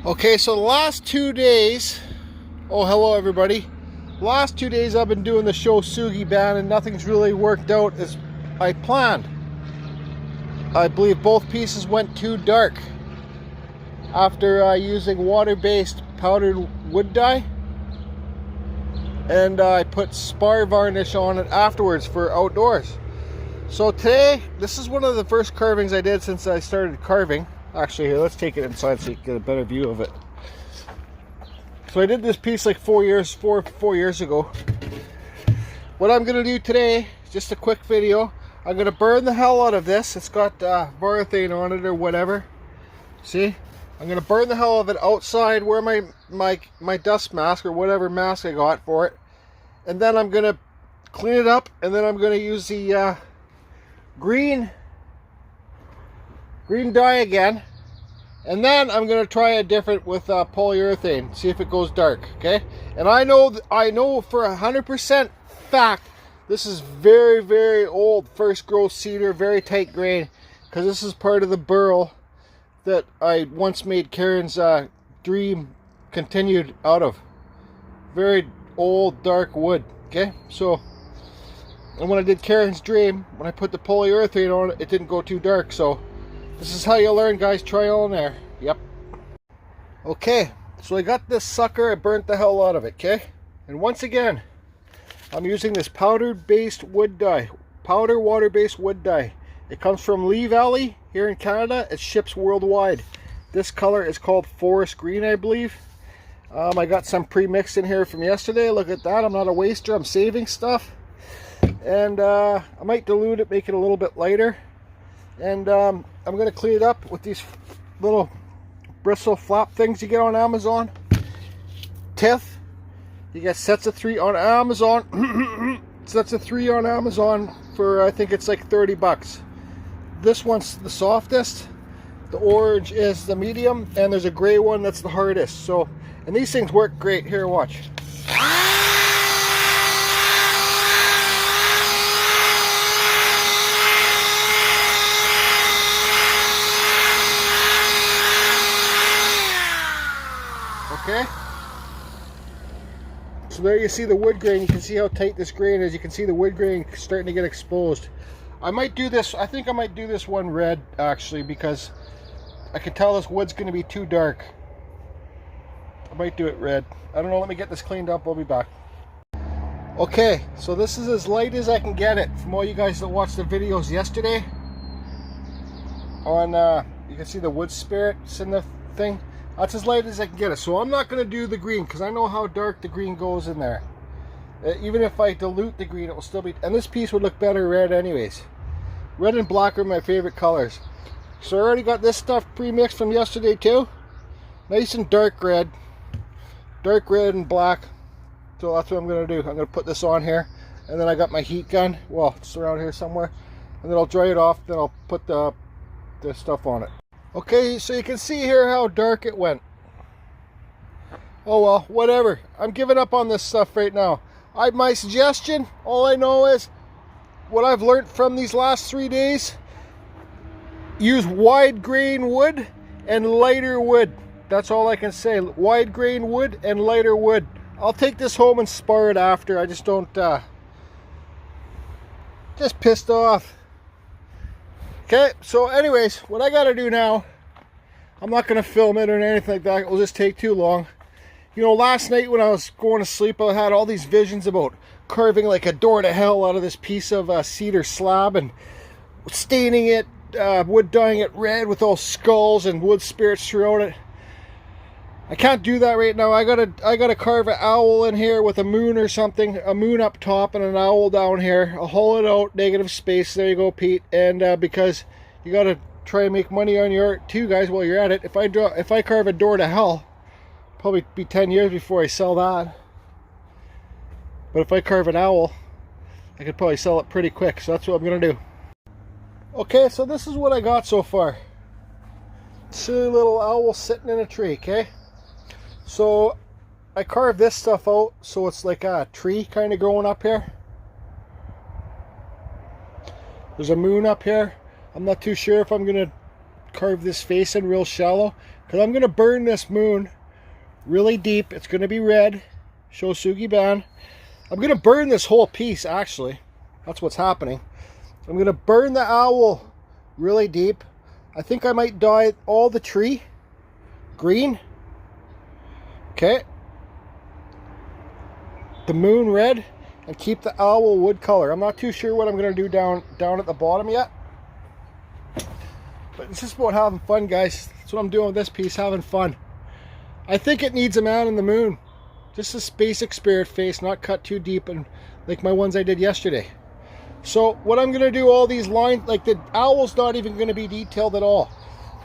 Okay, so the last 2 days, oh hello everybody. Last 2 days I've been doing the SHOU SUGI ban and nothing's really worked out as I planned. I believe both pieces went too dark after using water-based powdered wood dye, and I put spar varnish on it afterwards for outdoors. So today, this is one of the first carvings I did since I started carving. Actually, here, let's take it inside so you can get a better view of it. So I did this piece like 4 years ago. What I'm going to do today, just a quick video, I'm going to burn the hell out of this. It's got varthane on it or whatever. See? I'm going to burn the hell out of it outside where my dust mask or whatever mask I got for it. And then I'm going to clean it up, and then I'm going to use the green dye again, and then I'm going to try a different with polyurethane, see if it goes dark. Okay, and I know for 100% fact this is very old first growth cedar, very tight grain, because this is part of the burl that I once made Karen's dream continued out of. Very old dark wood. Okay, so, and when I did Karen's dream, when I put the polyurethane on it, it didn't go too dark. So this is how you learn, guys. Trial and error. Yep. Okay, so I got this sucker. I burnt the hell out of it. Okay, and once again, I'm using this powder-based wood dye, powder water-based wood dye. It comes from Lee Valley here in Canada. It ships worldwide. This color is called forest green, I believe. I got some pre-mixed in here from yesterday. Look at that. I'm not a waster. I'm saving stuff. And I might dilute it, make it a little bit lighter. And I'm going to clean it up with these little bristle flap things you get on Amazon. Tith. You get sets of 3 on Amazon. Sets of 3 on Amazon for, I think it's like 30 bucks. This one's the softest. The orange is the medium. And there's a gray one that's the hardest. So, and these things work great. Here, watch. Okay, so there you see the wood grain. You can see how tight this grain is. You can see the wood grain starting to get exposed. I might do this, I think I might do this one red actually, because I can tell this wood's going to be too dark. I might do it red. I don't know, let me get this cleaned up, I'll be back. Okay, so this is as light as I can get it from all you guys that watched the videos yesterday. On, you can see the wood spirits in the thing. That's as light as I can get it. So I'm not going to do the green because I know how dark the green goes in there. Even if I dilute the green, it will still be... And this piece would look better red anyways. Red and black are my favorite colors. So I already got this stuff pre-mixed from yesterday too. Nice and dark red. Dark red and black. So that's what I'm going to do. I'm going to put this on here. And then I got my heat gun. Well, it's around here somewhere. And then I'll dry it off. Then I'll put the stuff on it. Okay, so you can see here how dark it went. Oh well, whatever. I'm giving up on this stuff right now. My suggestion, all I know is, what I've learned from these last 3 days, use wide grain wood and lighter wood. That's all I can say. Wide grain wood and lighter wood. I'll take this home and spar it after. I just don't, just pissed off. Okay, so anyways, what I gotta do now, I'm not gonna film it or anything like that, it will just take too long. You know, last night when I was going to sleep, I had all these visions about carving like a door to hell out of this piece of cedar slab and staining it, wood dyeing it red with all skulls and wood spirits throughout it. I can't do that right now. I gotta carve an owl in here with a moon or something, a moon up top and an owl down here. I'll haul it out, negative space. There you go, Pete. And because you gotta try and make money on your art too, guys, while you're at it. If I carve a door to hell, probably be 10 years before I sell that. But if I carve an owl, I could probably sell it pretty quick. So that's what I'm gonna do. Okay, so this is what I got so far. Silly little owl sitting in a tree. Okay. So I carved this stuff out so it's like a tree kind of growing up here. There's a moon up here. I'm not too sure if I'm going to carve this face in real shallow because I'm going to burn this moon really deep. It's going to be red. SHOU SUGI BAN. I'm going to burn this whole piece, actually. That's what's happening. I'm going to burn the owl really deep. I think I might dye all the tree green. Okay. The moon red, and keep the owl wood color. I'm not too sure what I'm going to do down at the bottom yet. But it's just about having fun, guys. That's what I'm doing with this piece, having fun. I think it needs a man in the moon. Just this basic spirit face, not cut too deep and like my ones I did yesterday. So what I'm going to do, all these lines, like the owl's not even going to be detailed at all.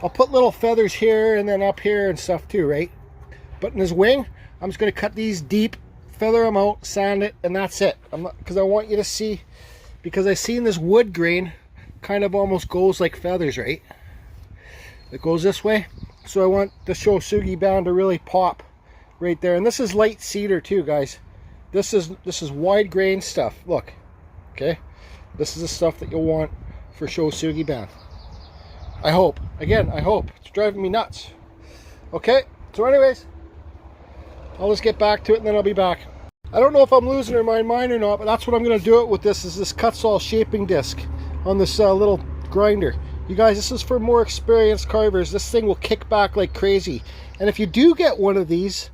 I'll put little feathers here and then up here and stuff too, right? But in his wing, I'm just going to cut these deep, feather them out, sand it, and that's it. I'm not, because I want you to see, because I seen this wood grain kind of almost goes like feathers, right? It goes this way. So I want the SHOU SUGI BAN to really pop right there. And this is light cedar too, guys. This is wide grain stuff. Look, okay? This is the stuff that you'll want for SHOU SUGI BAN. I hope. Again, I hope. It's driving me nuts. Okay, so anyways, I'll just get back to it and then I'll be back. I don't know if I'm losing my mind or not, but that's what I'm going to do it with this, is this Kutzall shaping disc on this little grinder. You guys, this is for more experienced carvers. This thing will kick back like crazy. And if you do get one of these,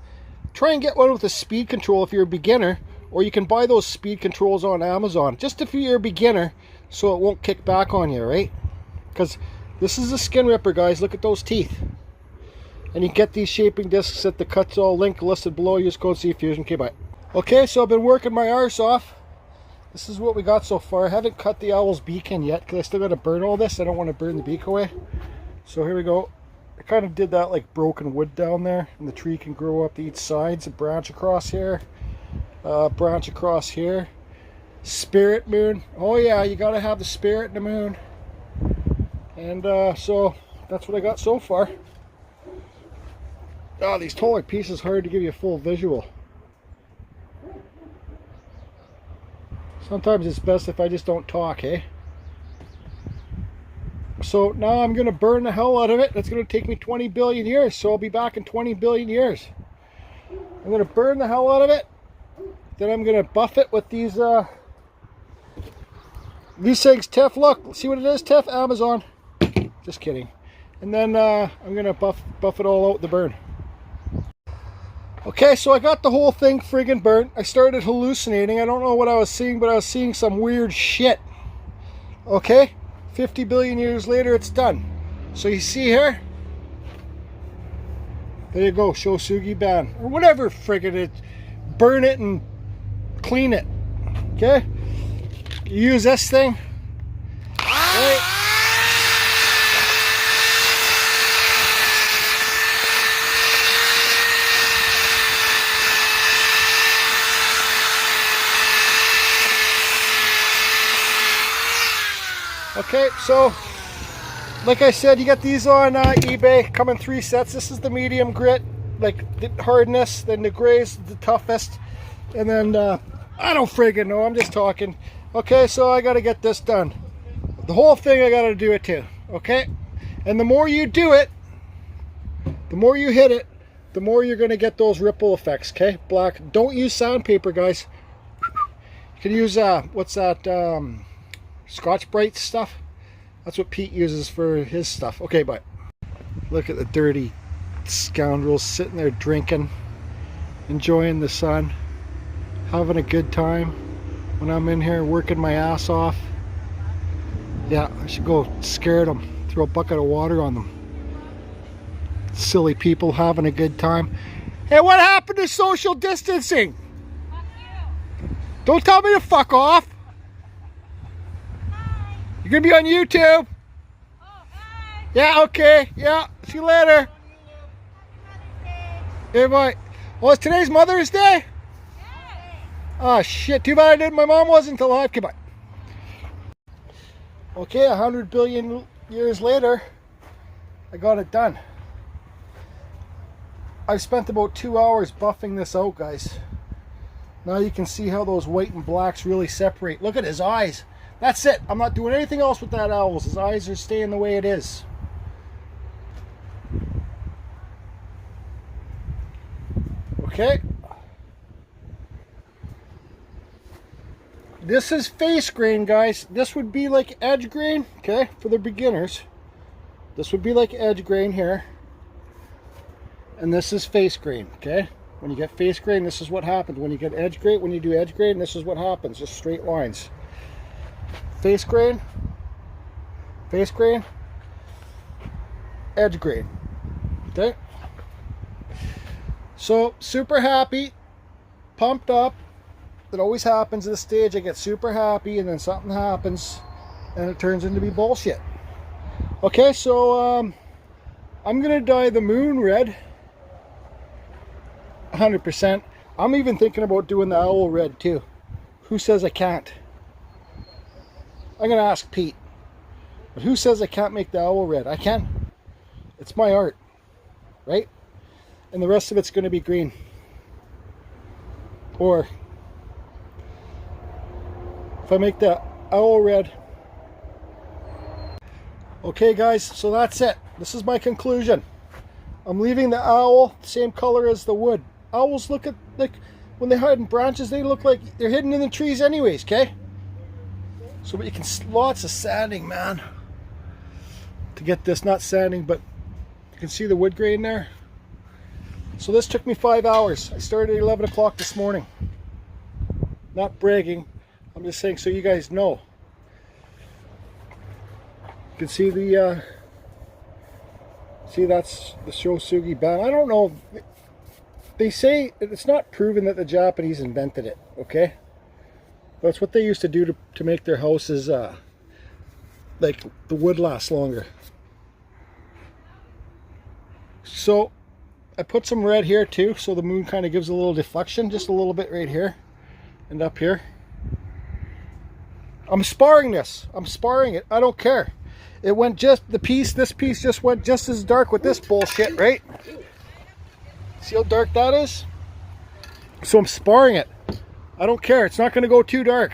try and get one with a speed control if you're a beginner, or you can buy those speed controls on Amazon, just if you're a beginner, so it won't kick back on you, right? Because this is a skin ripper, guys. Look at those teeth. And you get these shaping discs at the Kutzall link listed below. Use code CFusion. Okay, bye. Okay, so I've been working my arse off. This is what we got so far. I haven't cut the owl's beak in yet because I still got to burn all this. I don't want to burn the beak away. So here we go. I kind of did that like broken wood down there, and the tree can grow up to each sides and branch across here. Branch across here. Spirit moon. Oh yeah, you got to have the spirit in the moon. And so that's what I got so far. Oh, these taller pieces hard to give you a full visual. Sometimes it's best if I just don't talk, eh? So now I'm going to burn the hell out of it. That's going to take me 20 billion years, so I'll be back in 20 billion years. I'm going to burn the hell out of it. Then I'm going to buff it with these things. Tiff, look, see what it is, Tiff? Amazon. Just kidding. And then I'm going to buff it all out with the burn. Okay, so I got the whole thing friggin' burnt. I started hallucinating. I don't know what I was seeing, but I was seeing some weird shit. Okay, 50 billion years later, it's done. So you see here? There you go, SHOU SUGI BAN. Or whatever friggin' it. Burn it and clean it. Okay? You use this thing. Right? Okay, so like I said, you got these on eBay, come in 3 sets. This is the medium grit, like the hardness, then the gray's the toughest, and then I don't friggin' know, I'm just talking. Okay, so I gotta get this done. The whole thing, I gotta do it too, okay? And the more you do it, the more you hit it, the more you're gonna get those ripple effects, okay? Black, don't use sandpaper, guys. You can use, what's that, Scotch Brite stuff. That's what Pete uses for his stuff. Okay, bye. Look at the dirty scoundrels sitting there drinking, enjoying the sun, having a good time when I'm in here working my ass off. Yeah, I should go scare them, throw a bucket of water on them. Silly people having a good time. Hey, what happened to social distancing? Fuck you. Don't tell me to fuck off. You're gonna be on YouTube. Oh, bye. Yeah, okay. Yeah, see you later. Hey, bye. Well, it's today's Mother's Day? Yeah. Oh, shit. Too bad I didn't. My mom wasn't alive. Okay, bye. Okay, 100 billion years later, I got it done. I've spent about 2 hours buffing this out, guys. Now you can see how those white and blacks really separate. Look at his eyes. That's it. I'm not doing anything else with that owl. His eyes are staying the way it is. Okay. This is face grain, guys. This would be like edge grain, okay, for the beginners. This would be like edge grain here. And this is face grain, okay? When you get face grain, this is what happens. When you get edge grain, when you do edge grain, this is what happens. Just straight lines. Face grain, edge grain, okay? So, super happy, pumped up. It always happens at this stage. I get super happy and then something happens and it turns into be bullshit. Okay, so I'm gonna dye the moon red 100%. I'm even thinking about doing the owl red too. Who says I can't? I'm gonna ask Pete. But who says I can't make the owl red? I can. It's my art, right? And the rest of it's gonna be green. Or if I make the owl red. Okay guys, so that's it. This is my conclusion. I'm leaving the owl the same color as the wood. Owls look at, like, when they hide in branches, they look like they're hidden in the trees anyways, okay? So but you can, lots of sanding, man. To get this, not sanding, but you can see the wood grain there. So this took me 5 hours. I started at 11 o'clock this morning. Not bragging. I'm just saying so you guys know. You can see the see, that's the SHOU SUGI BAN. I don't know. They say it's not proven that the Japanese invented it, okay? But it's what they used to do to make their houses like the wood last longer. So I put some red here too, so the moon kind of gives a little deflection, just a little bit right here and up here. I'm sparring this. I'm sparring it. I don't care. It went just, this piece just went just as dark with this bullshit, right? See how dark that is? So I'm sparring it. I don't care. It's not going to go too dark.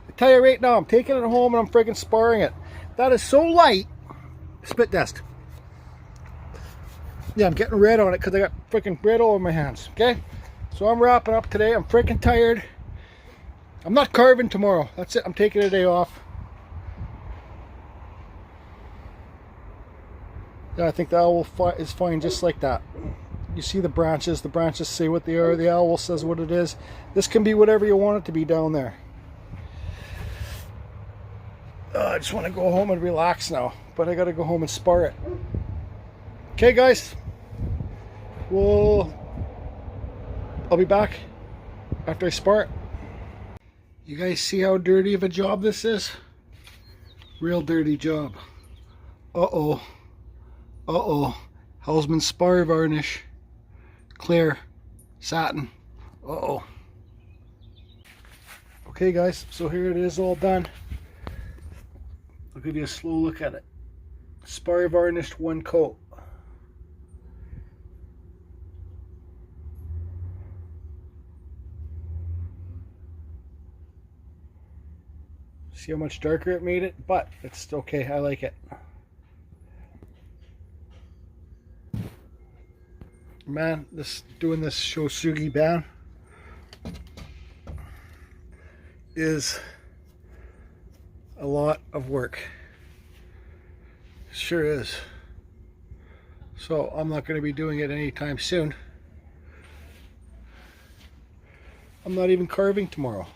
I tell you right now, I'm taking it home and I'm freaking sparring it. That is so light. Spit dust. Yeah, I'm getting red on it because I got freaking red all over my hands. Okay? So I'm wrapping up today. I'm freaking tired. I'm not carving tomorrow. That's it. I'm taking a day off. Yeah, I think the owl is fine just like that. You see the branches. The branches say what they are. The owl says what it is. This can be whatever you want it to be down there. I just want to go home and relax now. But I got to go home and spar it. Okay, guys. I'll be back after I spar it. You guys see how dirty of a job this is? Real dirty job. Uh-oh. Uh-oh. Houseman spar varnish. Clear. Satin. Uh-oh. Okay guys, so here it is all done. I'll give you a slow look at it. Spar varnished one coat. See how much darker it made it? But it's okay, I like it. Man, doing this SHOU SUGI BAN is a lot of work. Sure is. So I'm not going to be doing it anytime soon. I'm not even carving tomorrow.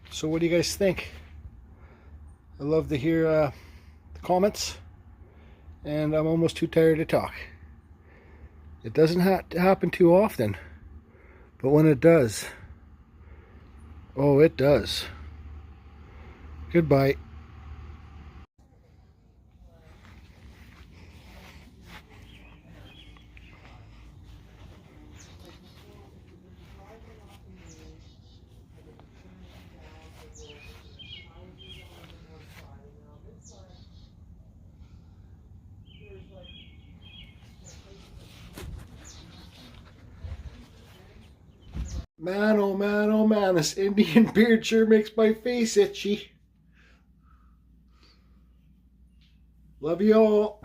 So what do you guys think? I love to hear the comments, and I'm almost too tired to talk. It doesn't happen too often, but when it does, oh, it does. Goodbye. Man, oh man, this Indian beard sure makes my face itchy. Love you all.